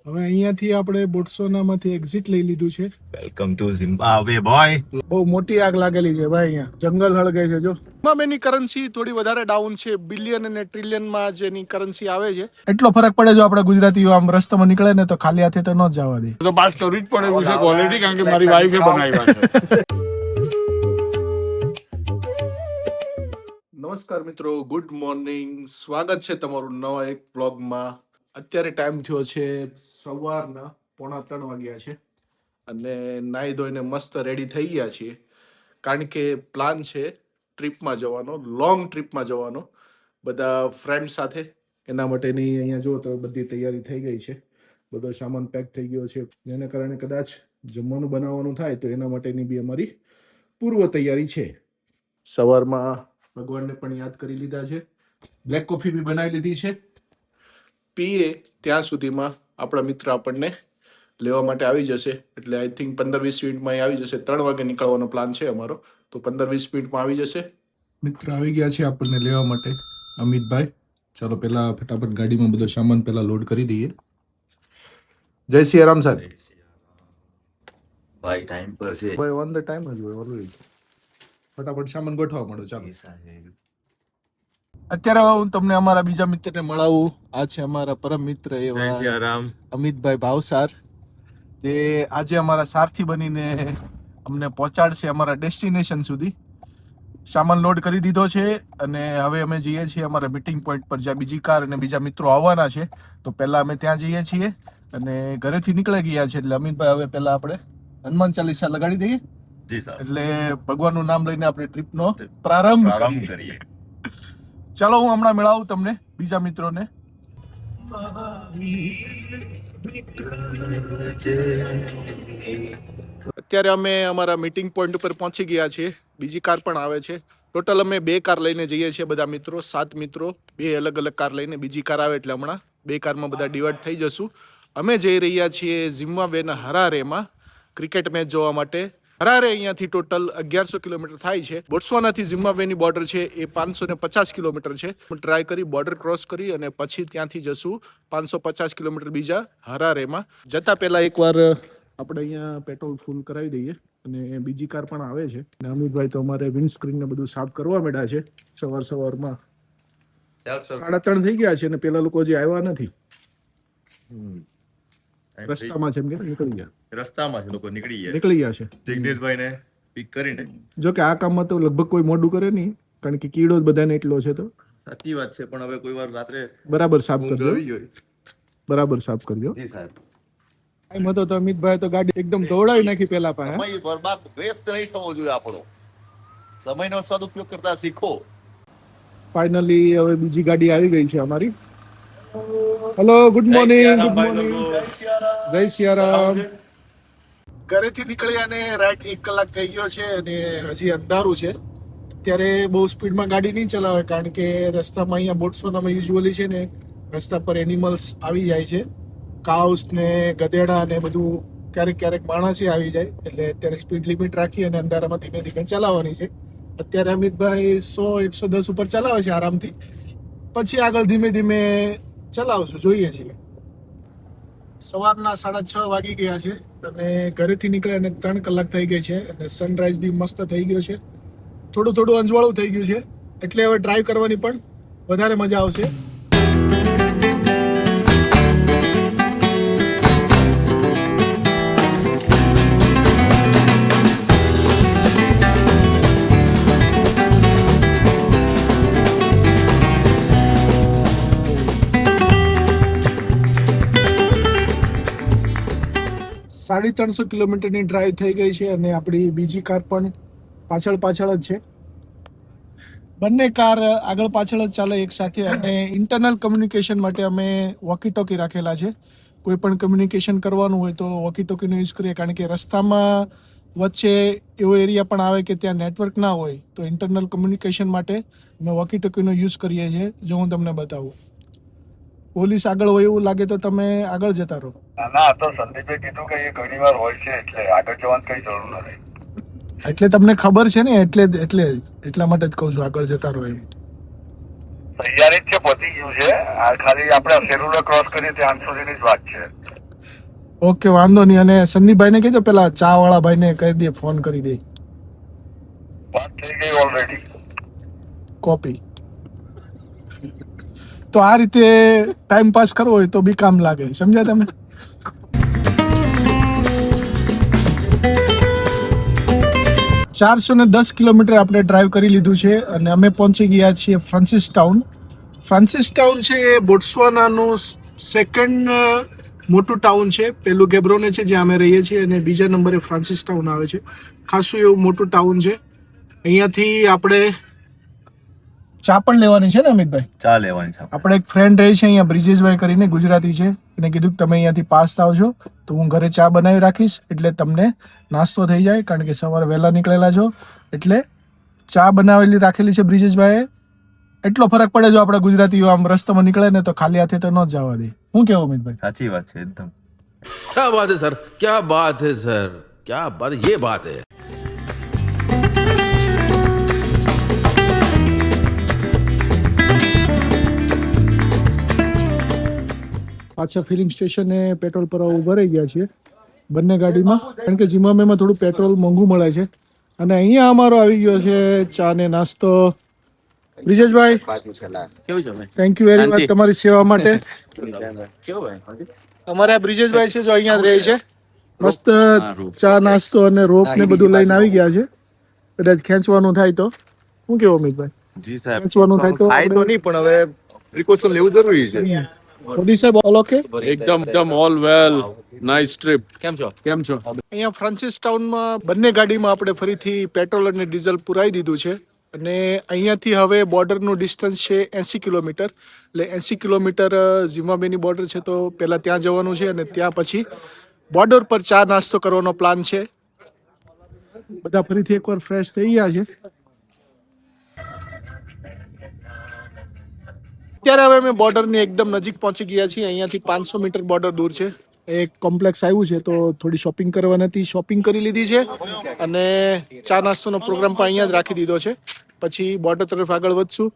હવે અહીંયાથી આપણે બોટ્સવાનામાંથી એક્ઝિટ લઈ લીધું છે. Welcome to Zimbabwe boy. બહુ મોટી આગ લાગેલી છે ભાઈ, અહીંયા જંગલ હળગે છે. જો એની કરન્સી થોડી વધારે ડાઉન છે, બિલિયન અને ટ્રિલિયનમાં જેની કરન્સી આવે છે એટલો ફરક પડે. જો આપણે ગુજરાતીઓ આમ રસ્તામાં નીકળે ને તો ખાલી હાથે તો ન જ જવા દે. તો બાત કરવી જ પડે એવું છે ક્વોલિટી, કારણ કે મારી વાઈફે બનાવ્યા છે. નમસ્કાર મિત્રો, ગુડ મોર્નિંગ, સ્વાગત છે તમારું નવા એક બ્લોગમાં. અત્યારે ટાઈમ થયો છે સવારના 2:45 વાગ્યા છે અને નાહી ધોઈને મસ્ત રેડી થઈ ગયા છીએ, કારણ કે પ્લાન છે ટ્રીપમાં જવાનો, લોંગ ટ્રીપમાં જવાનો બધા ફ્રેન્ડ સાથે. એના માટેની અહીંયા જુઓ તો બધી તૈયારી થઈ ગઈ છે, બધો સામાન પેક થઈ ગયો છે, જેને કારણે કદાચ જમવાનું બનાવવાનું થાય તો એના માટેની બી અમારી પૂર્વ તૈયારી છે. સવારમાં ભગવાનને પણ યાદ કરી લીધા છે, બ્લેક કોફી બી બનાવી લીધી છે. પીએ ત્યાં સુધીમાં આપણા મિત્ર આપણને લેવા માટે આવી જશે, એટલે આઈ થિંક 15-20 મિનિટમાં આવી જશે. 3 વાગે નીકળવાનો પ્લાન છે અમારો, તો 15-20 મિનિટમાં આવી જશે. મિત્ર આવી ગયા છે આપણને લેવા માટે, અમિતભાઈ. ચાલો પહેલા ફટાફટ ગાડીમાં બધો સામાન પહેલા લોડ કરી દઈએ. જય શ્રી રામ સાહેબ. ભાઈ ટાઈમ પર છે. ભાઈ ઓન ધ ટાઈમ જ હોય ઓલરેડી. ફટાફટ સામાન ગોઠવા માંડો. ચાલો અત્યારે હું તમને અમારા બીજા મિત્રને મળાવું. આ છે અમારા પરમ મિત્ર એવા રામ અમિતભાઈ ભાવસાર, જે આજે અમારા સારથી બનીને અમને પહોંચાડશે અમારા ડેસ્ટિનેશન સુધી. સામાન લોડ કરી દીધો છે અને હવે અમે જઈએ છીએ અમારા મીટિંગ પોઈન્ટ પર, જ્યાં બીજી કાર અને બીજા મિત્રો આવવાના છે. તો પહેલા અમે ત્યાં જઈએ છીએ અને ઘરેથી નીકળી ગયા છે. એટલે અમિતભાઈ હવે પહેલા આપણે હનુમાન ચાલીસા લગાડી દઈએ. જી સર. એટલે ભગવાનનું નામ લઈને આપણે ટ્રીપનો પ્રારંભ કરીએ. ચાલો હું હમણાં મેળાવું તમને બીજા મિત્રોને. અત્યારે અમે અમારા મીટિંગ પોઈન્ટ ઉપર પહોંચી ગયા છીએ. બીજી કાર પણ આવે છે. ટોટલ અમે 2 કાર લઈને જઈએ છીએ બધા મિત્રો, 7 મિત્રો, 2 અલગ અલગ કાર લઈને. બીજી કાર આવે એટલે હમણાં 2 કારમાં બધા ડિવાઈડ થઈ જશું. અમે જઈ રહ્યા છીએ ઝિમ્બાબ્વેના હરારેમાં ક્રિકેટ મેચ જોવા માટે. હરારે અહીંયાથી ટોટલ 1100 કિલોમીટર થાય છે. બોટ્સવાનાથી ઝિમ્બાબ્વેની બોર્ડર છે એ 550 કિલોમીટર છે. ટ્રાય કરી બોર્ડર ક્રોસ કરી અને પછી ત્યાંથી જશું 550 કિલોમીટર બીજા હરારેમાં. જતા પહેલા એકવાર આપણે અહીંયા પેટ્રોલ ફૂલ કરાવી દઈએ. અને બીજી કાર પણ આવે છે. અને અમિતભાઈ તો અમારે વિન્ડસ્ક્રીન ને બધું સાફ કરવા માંડ્યા છે સવારમાં. 3:30 થઈ ગયા છે અને પેલા લોકો હજી આવ્યા નથી. રસ્તામાં છે એમ કે નીકળી ગયા. રસ્તામાં છે, લોકો નીકળી ગયા છે જિગ્નેશભાઈ ને પિક કરીને. જો કે આ કામમાં તો લગભગ કોઈ મોડું કરે નહીં, કારણ કે કીડો જ બધાને એટલો છે. તો સાચી વાત છે, પણ હવે કોઈ વાર રાત્રે બરાબર સાફ કરજો, બરાબર સાફ કરજો. જી સાહેબ. એમ હતો તો અમિતભાઈ તો ગાડી એકદમ દોડાવી નાખી પેલા પાસે. સમય બરબાદ વેસ્ટ નહીં થવો જોઈએ આપણો. સમયનો સદુપયોગ કરતા શીખો. ફાઇનલી હવે બીજી ગાડી આવી ગઈ છે અમારી. Hello, good morning. Good morning, જય સિયારામ. ઘરેથી નીકળ્યા ને રાઈટ 1 કલાક થઈ ગયો છે અને હજી અંધારું છે. અત્યારે બહુ સ્પીડમાં ગાડી નહીં ચલાવે, કારણ કે રસ્તામાં અહીંયા બોટ્સવાનામાં યુઝ્યુઅલી છે ને રસ્તા પર એનિમલ્સ આવી જાય છે, કાઉસ ને ગધેડા ને બધું. ક્યારેક માણસે આવી જાય, એટલે અત્યારે સ્પીડ લિમિટ રાખી અને અંધારામાં ધીમે ધીમે ચલાવવાની છે. અત્યારે અમિતભાઈ 100-110 ઉપર ચલાવે છે આરામથી. પછી આગળ ધીમે ધીમે ચલાવશું, જોઈએ છીએ. સવારના 6:30 વાગી ગયા છે અને ઘરેથી નીકળ્યા અને 3 કલાક થઈ ગઈ છે અને સનરાઈઝ બી મસ્ત થઈ ગયો છે. થોડું અંજવાળું થઈ ગયું છે, એટલે હવે ડ્રાઈવ કરવાની પણ વધારે મજા આવશે. સાડી 300 કિલોમીટરની ડ્રાઈવ થઈ ગઈ છે અને આપણી બીજી કાર પણ પાછળ જ છે. બંને કાર આગળ પાછળ જ ચાલે એક સાથે. અને ઇન્ટરનલ કમ્યુનિકેશન માટે અમે વોકી ટોકી રાખેલા છે. કોઈ પણ કમ્યુનિકેશન કરવાનું હોય તો વોકી ટોકીનો યુઝ કરીએ, કારણ કે રસ્તામાં વચ્ચે એવો એરિયા પણ આવે કે ત્યાં નેટવર્ક ના હોય. તો ઇન્ટરનલ કમ્યુનિકેશન માટે અમે વોકી ટોકીનો યુઝ કરીએ છીએ. જો હું તમને બતાવું, પોલીસ આગળ હોય એવું લાગે તો તમે આગળ જતા રહો. ના, તો સંદીપે કીધું કે એ ઘણી વાર હોય છે, એટલે આગળ જવાની કઈ જરૂર નથી. એટલે તમને ખબર છે ને, એટલા માટે જ કહું છું આગળ જતા રહો એમ. તૈયારી જ છે, પતી ગયું છે. આ ખાલી આપણે સેલ્યુલર ક્રોસ કરીએ ત્યાં સુધીની જ વાત છે. ઓકે, વાંધો નહીં. અને સંદીપભાઈને કહેજો પેલા ચા વાળા ભાઈને કહી દે, ફોન કરી દે. વાત થઈ ગઈ ઓલરેડી. કોપી. તો આ રીતે ટાઈમ પાસ કરવો હોય તો બી કામ લાગે, સમજ્યા તમે? $410 કિલોમીટર આપણે ડ્રાઈવ કરી લીધું છે અને અમે પહોંચી ગયા છીએ ફ્રાન્સિસ ટાઉન. ફ્રાન્સિસ ટાઉન છે એ બોટ્સવાનાનું સેકન્ડ મોટું ટાઉન છે. પેલું ગેબ્રોને છે જ્યાં અમે રહીએ છીએ, અને બીજા નંબરે ફ્રાન્સિસ ટાઉન આવે છે. ખાસું એવું મોટું ટાઉન છે. અહીંયાથી આપણે ચા પણ લેવાની છે ને અમિતભાઈ? ચા લેવાની છે. આપણે એક ફ્રેન્ડ રહે છે અહીંયા, બ્રિજેશભાઈ કરીને, ગુજરાતી છે. એને કીધું કે તમે અહીંયાથી પાસ થાવ છો તો હું ઘરે ચા બનાવી રાખીશ, એટલે તમને નાસ્તો થઈ જાય, કારણ કે સવારે વહેલા નીકળેલા છો. એટલે ચા બનાવેલી રાખેલી છે બ્રિજેશભાઈએ. એટલો ફરક પડે જો આપણે ગુજરાતીઓ આમ રસ્તામાં નીકળે ને તો ખાલી હાથે તો ન જ જવા દે. શું કેવું અમિતભાઈ? સાચી વાત છે એકદમ. क्या बात है सर, क्या बात है सर, क्या बात, ये बात है. પાછા ફિલિંગ સ્ટેશને પેટ્રોલ પર ઉભા રહી ગયા છીએ બંને ગાડીમાં, કારણ કે ઝિમ્બાબ્વેમાં થોડું પેટ્રોલ મોંઘું મળે છે. અને અહીંયા અમારો આવી ગયો છે ચા ને નાસ્તો. Brijeshbhai, thank you very much તમારી સેવા માટે. અમારે આ બ્રિજેશભાઈ છે જો અહીંયા જ રહે છે. મસ્ત ચા નાસ્તો અને રોપ ને બધું લઈને આવી ગયા છે. કદાચ ખેંચવાનું થાય તો. શું કેવું અમિતભાઈ? जी साहब. ખેંચવાનું થાય તો થાય તો નહીં, પણ હવે પ્રિકોશન લેવું જરૂરી છે. મોદી સાહેબ ઓલ ઓકે? એકદમ ઓલ વેલ, નાઇસ ટ્રીપ. કેમ છો? અહીંયા ફ્રાન્સિસ ટાઉનમાં બંને ગાડીમાં આપણે ફરીથી પેટ્રોલ અને ડીઝલ પુરાઈ દીધું છે. અને અહીંયાથી હવે બોર્ડરનું ડિસ્ટન્સ છે 80 કિલોમીટર. એટલે 80 કિલોમીટર ઝિમ્બાબ્વેની બોર્ડર છે, તો પહેલાં ત્યાં જવાનું છે અને ત્યાં પછી બોર્ડર પર ચા નાસ્તો કરવાનો પ્લાન છે. બધા ફરીથી એકવાર ફ્રેશ થઈ ગયા છે. અત્યારે હવે અમે બોર્ડરની એકદમ નજીક પહોંચી ગયા છીએ. અહીંયાથી 500 મીટર બોર્ડર દૂર છે. એક કોમ્પ્લેક્સ આવ્યું છે, તો થોડી શોપિંગ કરવાની હતી, શોપિંગ કરી લીધી છે. અને ચા નાસ્તાનો પ્રોગ્રામ પણ અહીંયા જ રાખી દીધો છે. પછી બોર્ડર તરફ આગળ વધશું.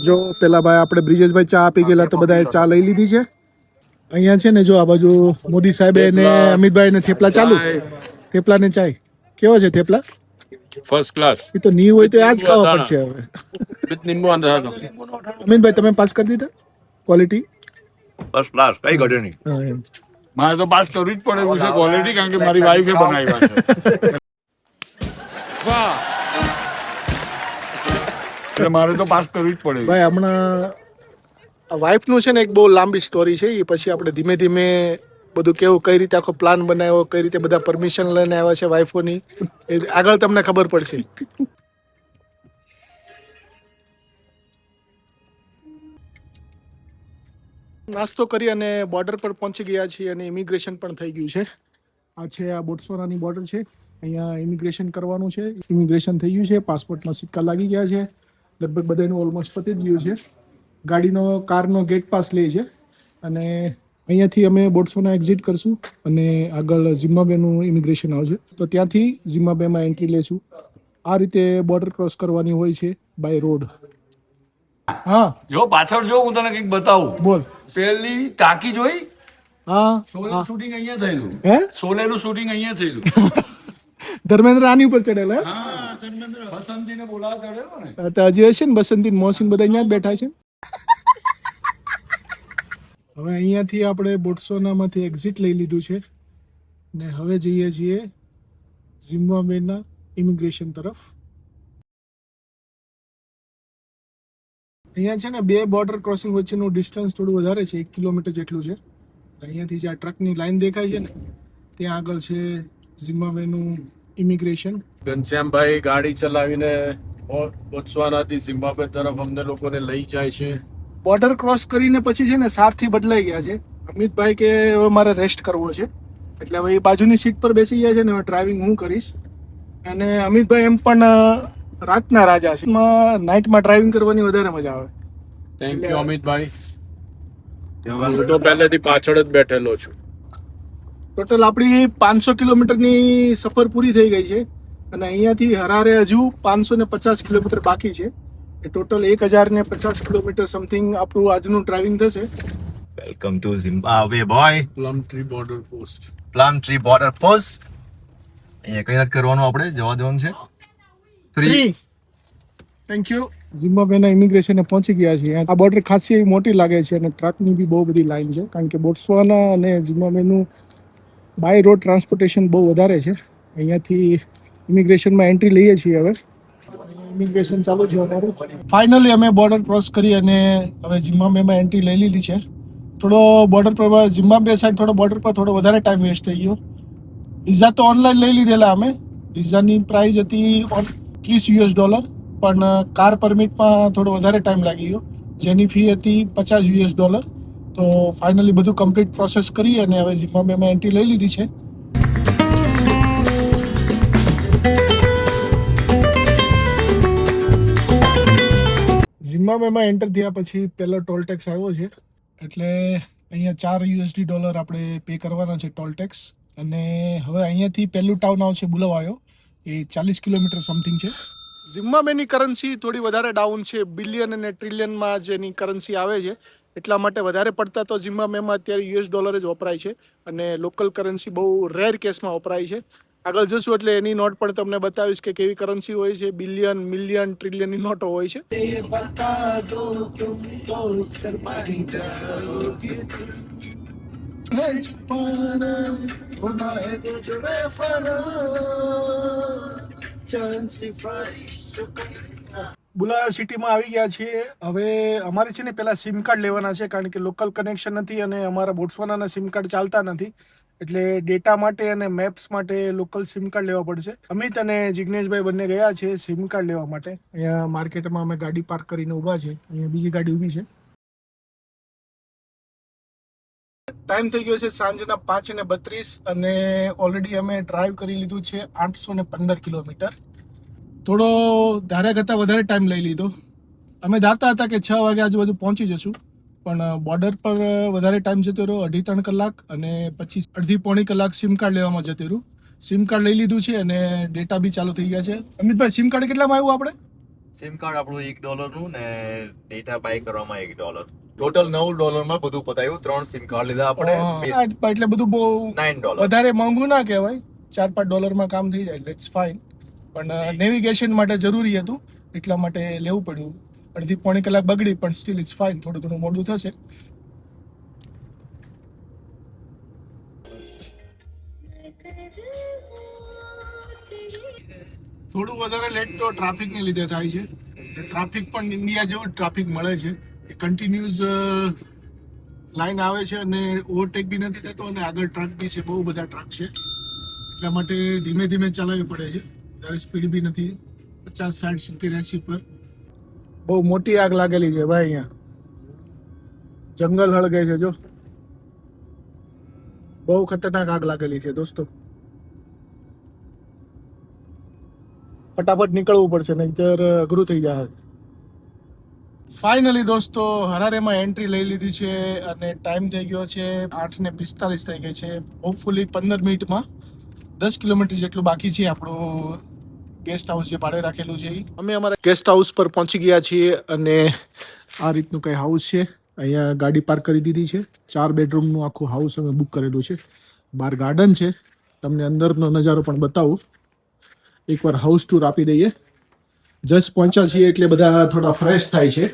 જો પેલા ભાઈ આપણે બ્રિજેશભાઈ ચા આપી ગયેલા, તો બધાએ ચા લઈ લીધી છે. અહીંયા છે ને જો આ બાજુ મોદી સાહેબે ને અમિતભાઈ ને થેપલા ચાલુ. થેપલા ને ચાય કેવો છે થેપલા? First class. એ તો નહીં હોય તો આ જ ખાવા પડશે હવે. વિથ નિમ્બુ અંદર હતો. અમિતભાઈ તમે પાસ કરી દીધા ક્વોલિટી? ફર્સ્ટ ક્લાસ, કઈ ઘટે નહીં. હા એમ. મારે તો પાસ કરવી જ પડે એવું છે ક્વોલિટી, કારણ કે મારી વાઈફે બનાવ્યા છે. એટલે મારે તો પાસ કરવી જ પડે. ભાઈ હમણાં વાઇફનું છે ને એક બહુ લાંબી સ્ટોરી છે. એ પછી આપણે ધીમે ધીમે બધું કેવું, કઈ રીતે આખો પ્લાન બનાવ્યો, કઈ રીતે બધા પરમિશન લઈને આવ્યા છે વાઇફોની, એ આગળ તમને ખબર પડશે. નાસ્તો કરી અને બોર્ડર પર પહોંચી ગયા છીએ અને ઇમિગ્રેશન પણ થઈ ગયું છે. આ છે આ બોટ્સવાનાની બોર્ડર છે. અહીંયા ઇમિગ્રેશન કરવાનું છે. ઇમિગ્રેશન થઈ ગયું છે. પાસપોર્ટમાં સિક્કા લાગી ગયા છે. લગભગ બધાનું ઓલમોસ્ટ પતી જ ગયું છે. ગાડીનો કારનો ગેટ પાસ લે છે. અને અહીંયાથી અમે બોટ્સવાના એક્ઝિટ કરશું અને આગળ ઝિમ્બાબ્વેનું ઇમિગ્રેશન આવશે, તો ત્યાંથી ઝિમ્બાબ્વેમાં એન્ટ્રી લેશું. આ રીતે બોર્ડર ક્રોસ કરવાની હોય છે બાય રોડ. હા જો પાછળ જો હું તને કંઈક બતાવું. બોલ. પેલી ટાંકી જોઈ? હા શોલેનું શૂટિંગ અહીંયા થયેલું. હે શોલેનું શૂટિંગ અહીંયા થયેલું. ધર્મેન્દ્ર આની ઉપર ચડેલા હે? હા, બસંતીને બોલાવા ચડેલો ને. તો હજી હશે ને બસંતી મોહસિન બધા અહીંયા જ બેઠા છે. હવે અહીંયાથી આપણે બોટ્સવાનામાંથી એક્ઝિટ લઈ લીધું છે ને હવે જઈએ છીએ ઝિમ્બાબ્વેના ઇમિગ્રેશન તરફ. અહીંયા છે ને બે બોર્ડર ક્રોસિંગ વચ્ચેનું ડિસ્ટન્સ થોડું વધારે છે, 1 કિલોમીટર જેટલું છે. અહીંયાથી જે આ ટ્રકની લાઈન દેખાય છે ને ત્યાં આગળ છે ઝિમ્બાબ્વેનું ઇમિગ્રેશન. ઘનશ્યામભાઈ ગાડી ચલાવીને બોત્સવાનાથી ઝિમ્બાબ્વે તરફ અમને લોકોને લઈ જાય છે. બોર્ડર ક્રોસ કરીને પછી છે ને સારથી બદલાઈ ગયા છે. અમિતભાઈ કે હવે મારે રેસ્ટ કરવો છે, એટલે હવે એ બાજુની સીટ પર બેસી ગયા છે ને હવે ડ્રાઇવિંગ હું કરીશ. અને અમિતભાઈ એમ પણ રાતના રાજા છે, નાઇટમાં ડ્રાઇવિંગ કરવાની વધારે મજા આવે. Thank you Amitbhai. હું તો પહેલેથી પાછળ જ બેઠેલો છું. ટોટલ આપણી 500 કિલોમીટરની સફર પૂરી થઈ ગઈ છે અને અહીંયાથી હરારે હજુ 550 કિલોમીટર બાકી છે. એ ટોટલ 1050 કિલોમીટર સમથિંગ આપણું આજનું ડ્રાઇવિંગ થશે. Welcome to Zimbabwe, boy. Plum tree border post. Plum Tree Border Post. અહીંયા કઈ નથી કરવાનું, આપણે જવા દેવાનું છે. 3 થેન્ક યુ. ઝિમ્બાબ્વેના ઇમિગ્રેશને પહોંચી ગયા છીએ. આ બોર્ડર ખાસી એવી મોટી લાગે છે અને ટ્રકની બી બહુ બધી લાઈન છે, કારણ કે બોટ્સવાના અને ઝિમ્બાબ્વેનું બાય રોડ ટ્રાન્સપોર્ટેશન બહુ વધારે છે. અહીંયાથી ઇમિગ્રેશનમાં એન્ટ્રી લઈએ છીએ હવે. ઇમિગ્રેશન ચાલુ છે અમારું. ફાઇનલી અમે બોર્ડર ક્રોસ કરી અને હવે ઝિમ્બાબ્વેમાં એન્ટ્રી લઈ લીધી છે. થોડો બોર્ડર પર ઝિમ્બાબ્વે સાઈડ બોર્ડર પર થોડો વધારે ટાઈમ વેસ્ટ થઈ ગયો. વિઝા તો ઓનલાઈન લઈ લીધેલા અમે. વિઝાની પ્રાઇસ હતી $30, પણ કાર પરમિટમાં થોડો વધારે ટાઈમ લાગી ગયો, જેની ફી હતી $50. તો ફાઇનલી બધું કમ્પ્લીટ પ્રોસેસ કરી અને હવે ઝિમ્બાબ્વેમાં એન્ટ્રી લઈ લીધી છે. ઝિમ્બાબ્વેમાં એન્ટર થયા પછી પહેલો ટોલ ટેક્સ આવ્યો છે, એટલે અહીંયા $4 આપણે પે કરવાના છે ટોલ ટેક્સ. અને હવે અહીંયાથી પહેલું ટાઉન આવશે બુલવાયો, એ 40 કિલોમીટર સમથિંગ છે. ઝિમ્બાબ્વેની કરન્સી થોડી વધારે ડાઉન છે, બિલિયન અને ટ્રિલિયનમાં જેની કરન્સી આવે છે, એટલા માટે વધારે પડતા તો ઝિમ્બાબ્વેમાં અત્યારે $જ વપરાય છે અને લોકલ કરન્સી બહુ રેર કેસમાં વપરાય છે. આગળ જોશું એટલે એની નોટ પણ તમને બતાવીશ કે કેવી કરન્સી હોય છે. બિલિયન, મિલિયન, ટ્રિલિયનની નોટો હોય છે. બુલાયા સિટીમાં આવી ગયા છીએ. હવે અમારે છે ને પહેલાં સિમ કાર્ડ લેવાના છે, કારણ કે લોકલ કનેક્શન નથી અને અમારા બોટ્સવાનાના સિમ કાર્ડ ચાલતા નથી, એટલે ડેટા માટે અને મેપ્સ માટે લોકલ સિમ કાર્ડ લેવા પડશે. અમિત અને જિગ્નેશભાઈ બંને ગયા છે સિમ કાર્ડ લેવા માટે. અહીંયા માર્કેટમાં અમે ગાડી પાર્ક કરીને ઊભા છે. અહીંયા બીજી ગાડી ઊભી છે. ટાઈમ થઈ ગયો છે સાંજના 5:32 અને ઓલરેડી અમે ડ્રાઈવ કરી લીધું છે 815 કિલોમીટર. થોડો ધાર્યા કરતાં વધારે ટાઈમ લઈ લીધો. અમે ધારતા હતા કે 6 વાગે આજુબાજુ પહોંચી જશું, પણ બોર્ડર પર વધારે ટાઈમ જતો રહ્યો, 2.5-3 કલાક, અને પછી અડધી-પોણી કલાક સિમ કાર્ડ લેવામાં જતું રહ્યું. સિમ કાર્ડ લઈ લીધું છે અને ડેટા બી ચાલુ થઈ ગયા છે. અમિતભાઈ, સિમ કાર્ડ કેટલામાં આવ્યું આપણે? સિમ કાર્ડ આપણું $1 ને ડેટા બાય કરવામાં $1. ટોટલ $9 માં બધું પતાવ્યું. 3 સિમ કાર્ડ લીધા આપણે. એટલે બધું બહુ $9. વધારે મોંઘું ના કહેવાય, $4-5 કામ થઈ જાય, ઇટ્સ ફાઇન. પણ નેવિગેશન માટે જરૂરી હતું, એટલા માટે લેવું પડ્યું. અડધી-પોણી કલાક બગડી, પણ સ્ટીલ ઇટ્સ ફાઇન. થોડું ઘણું મોડું થશે. થોડું વધારે લેટ તો ટ્રાફિકને લીધે થાય છે. ટ્રાફિક પણ ઇન્ડિયા જેવું ટ્રાફિક મળે છે. કન્ટિન્યુઅસ લાઈન આવે છે અને ઓવરટેક બી નથી થતો, અને આગળ ટ્રક બી છે, બહુ બધા ટ્રક છે, એટલા માટે ધીમે ધીમે ચલાવવી પડે છે. વધારે સ્પીડ બી નથી, 50, 60, 70, 80 પર. બહુ મોટી આગ લાગેલી છે ભાઈ. અહીંયા જંગલ હળગે છે. જો બહુ ખતરનાક આગ લાગેલી છે દોસ્તો. ફટાફટ નીકળવું પડશે, નહીંતર અઘરું થઈ જાય. ફાઇનલી દોસ્તો હરારેમાં એન્ટ્રી લઈ લીધી છે અને ટાઈમ થઈ ગયો છે 8:45 થઈ ગઈ છે. હોપફુલી 15 મિનિટમાં 10 કિલોમીટર જેટલું બાકી છે આપણું ગેસ્ટ હાઉસ જે ભાડે રાખેલું છે. અમે અમારા ગેસ્ટ હાઉસ પર પહોંચી ગયા છીએ અને આ રીતનું કંઈ હાઉસ છે. અહીંયા ગાડી પાર્ક કરી દીધી છે. 4 બેડરૂમનું આખું હાઉસ અમે બુક કરેલું છે. બહાર ગાર્ડન છે, તમને અંદરનો નજારો પણ બતાવું. એકવાર હાઉસ ટૂર આપી દઈએ. જસ્ટ પહોંચ્યા છીએ એટલે બધા થોડા ફ્રેશ થાય છે.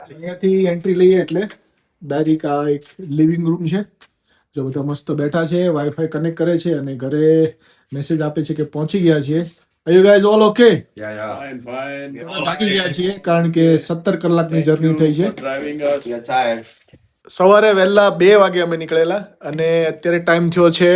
અહીંયાથી એન્ટ્રી લઈએ એટલે ડાયરેક્ટ આ એક લિવિંગ રૂમ છે. જો બધા મસ્ત બેઠા છે, વાઈફાઈ કનેક્ટ કરે છે અને ઘરે મેસેજ આપે છે કે પહોંચી ગયા છીએ. Are you guys all okay? Fine, fine. થાકી ગયા છીએ કારણ કે 17 કલાકની જર્ની થઈ છે. Driving us. સવારે વહેલા 2 વાગે અમે નીકળેલા અને અત્યારે ટાઈમ થયો છે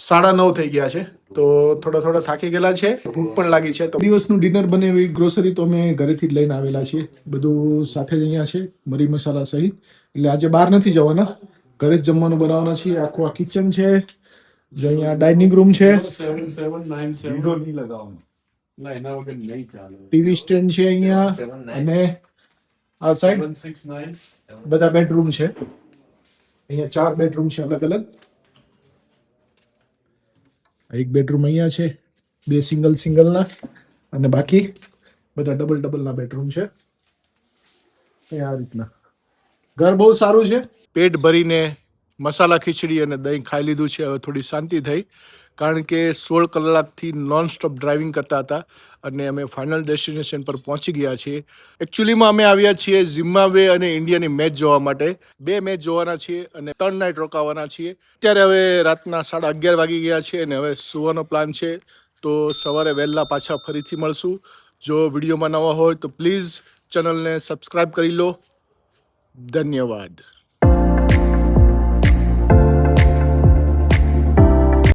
9:30 થઈ ગયા છે. તો થોડા થાકી ગયેલા છે, ભૂખ પણ લાગી છે. તો દિવસનું ડિનર બને એવી ગ્રોસરી તો અમે ઘરેથી જ લઈને આવેલા છીએ. બધું સાથે જ અહીંયા છે, મરી મસાલા સહિત. એટલે આજે બહાર નથી જવાના, ઘરે જ જમવાનું બનાવવાના છીએ. આખું આ કિચન છે, જો અહીંયા ડાઇનિંગ રૂમ છે, 7797. ના, એના વગર નહીં ચાલે. ટીવી સ્ટેન્ડ છે અહીંયા, અને આ સાઈડ 769. બધા બેડરૂમ છે. અહીંયા 4 બેડરૂમ છે અલગ અલગ. એક બેડરૂમ અહીંયા છે, 2 સિંગલના, અને બાકી બધા ડબલના બેડરૂમ છે. આ રીતના ઘર બહુ સારું છે. પેટ ભરીને મસાલા ખીચડી અને દહીં ખાઈ લીધું છે. હવે થોડી શાંતિ થઈ, કારણ કે 16 કલાકથી નોન સ્ટોપ ડ્રાઇવિંગ કરતા હતા અને અમે ફાઇનલ ડેસ્ટિનેશન પર પહોંચી ગયા છીએ. એકચ્યુઅલીમાં અમે આવ્યા છીએ ઝિમ્બાબ્વે અને ઇન્ડિયાની મેચ જોવા માટે. 2 મેચ જોવાના છીએ અને 3 નાઇટ રોકાવાના છીએ. અત્યારે હવે રાતના 11:30 વાગી ગયા છે અને હવે સુવાનો પ્લાન છે. તો સવારે વહેલા પાછા ફરીથી મળશું. જો વિડીયોમાં નવા હોય તો પ્લીઝ ચેનલને સબસ્ક્રાઈબ કરી લો. ધન્યવાદ.